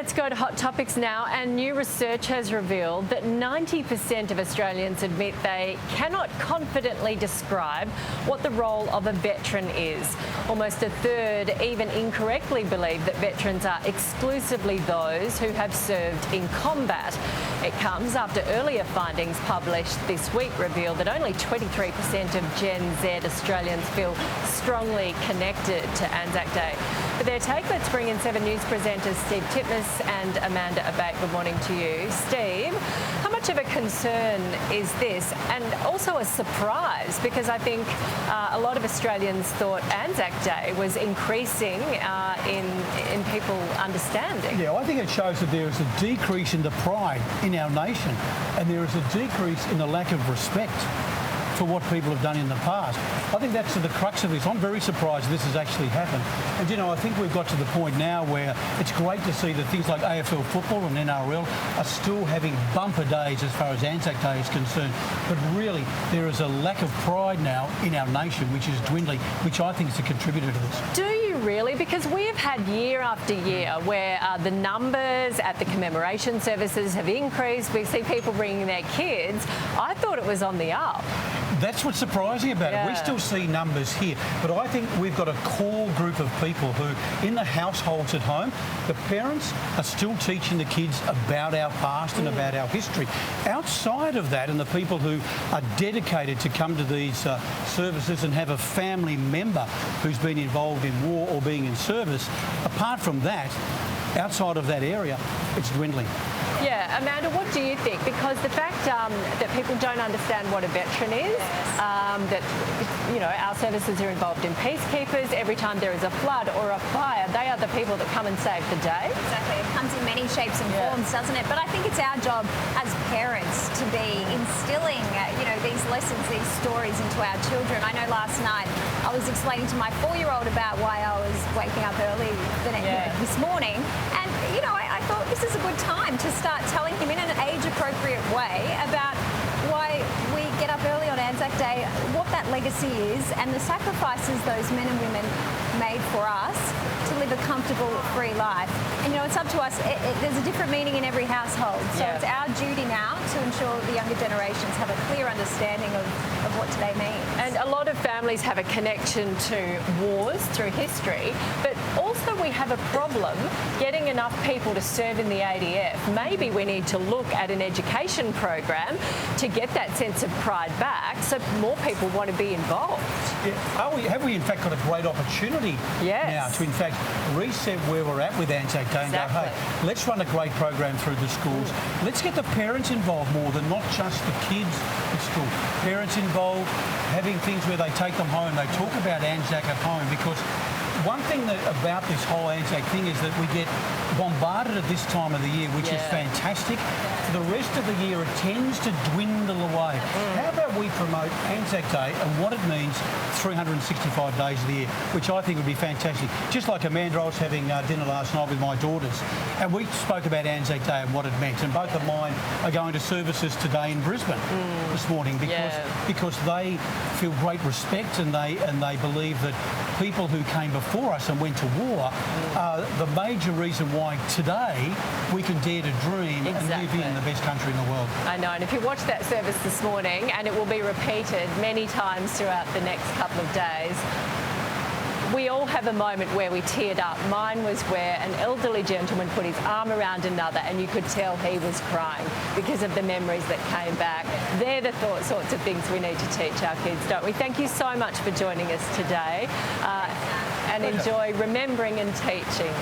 Let's go to Hot Topics now, and new research has revealed that 90% of Australians admit they cannot confidently describe what the role of a veteran is. Almost a third even incorrectly believe that veterans are exclusively those who have served in combat. It comes after earlier findings published this week revealed that only 23% of Gen Z Australians feel strongly connected to Anzac Day. For their take, let's bring in 7 News presenters Steve Titmus and Amanda Abate. Good morning to you. Steve, how much of a concern is this, and also a surprise, because I think a lot of Australians thought Anzac Day was increasing in people understanding. Yeah, I think it shows that there is a decrease in the pride in our nation, and there is a decrease in the lack of respect for what people have done in the past. I think that's the crux of this. I'm very surprised this has actually happened. And, you know, I think we've got to the point now where it's great to see that things like AFL football and NRL are still having bumper days as far as Anzac Day is concerned. But really, there is a lack of pride now in our nation, which is dwindling, which I think is a contributor to this. Do you really? Because we have had year after year where the numbers at the commemoration services have increased. We see people bringing their kids. I thought it was on the up. That's what's surprising about it. We still see numbers here, but I think we've got a core group of people who, in the households at home, the parents are still teaching the kids about our past and about our history. Outside of that, and the people who are dedicated to come to these services and have a family member who's been involved in war or being in service, apart from that, outside of that area, it's dwindling. Yeah, Amanda, what do you think? Because the fact that people don't understand what a veteran is, that, you know, our services are involved in peacekeepers. Every time there is a flood or a fire, they are the people that come and save the day. Exactly. It comes in many shapes and forms, doesn't it? But I think it's our job as parents to be instilling, you know, these lessons, these stories into our children. I know last night I was explaining to my 4-year-old about why I was waking up early this morning. And, you know, I thought this is a good time to start telling him in an age-appropriate way about why we get up early on Anzac Day, what that legacy is, and the sacrifices those men and women made for us to live a comfortable, free life. And, you know, it's up to us. There's a different meaning in every household. So it's our duty now to ensure the younger generations have a clear understanding of what today means. And a lot of families have a connection to wars through history, but also we have a problem getting enough people to serve in the ADF. Maybe we need to look at an education program to get that sense of pride back so more people want to be involved. Yeah. Have we in fact got a great opportunity now to in fact reset where we're at with Anzac Day and go, hey, let's run a great program through the schools. Let's get the parents involved more than not just the kids at school. Parents involved, having things where they take them home, they talk about Anzac at home, because one thing about this whole Anzac thing is that we get bombarded at this time of the year, which is fantastic. For the rest of the year, it tends to dwindle away. How about we promote Anzac Day and what it means 365 days of the year, which I think would be fantastic. Just like Amanda, I was having dinner last night with my daughters, and we spoke about Anzac Day and what it meant. And both of mine are going to services today in Brisbane this morning because they feel great respect, and they believe that people who came before us and went to war are the major reason why today we can dare to dream and live in the best country in the world. I know, and if you watch that service this morning, and it will be repeated many times throughout the next couple of days, we all have a moment where we teared up. Mine was where an elderly gentleman put his arm around another and you could tell he was crying because of the memories that came back. They're the sorts of things we need to teach our kids, don't we? Thank you so much for joining us today, and enjoy remembering and teaching.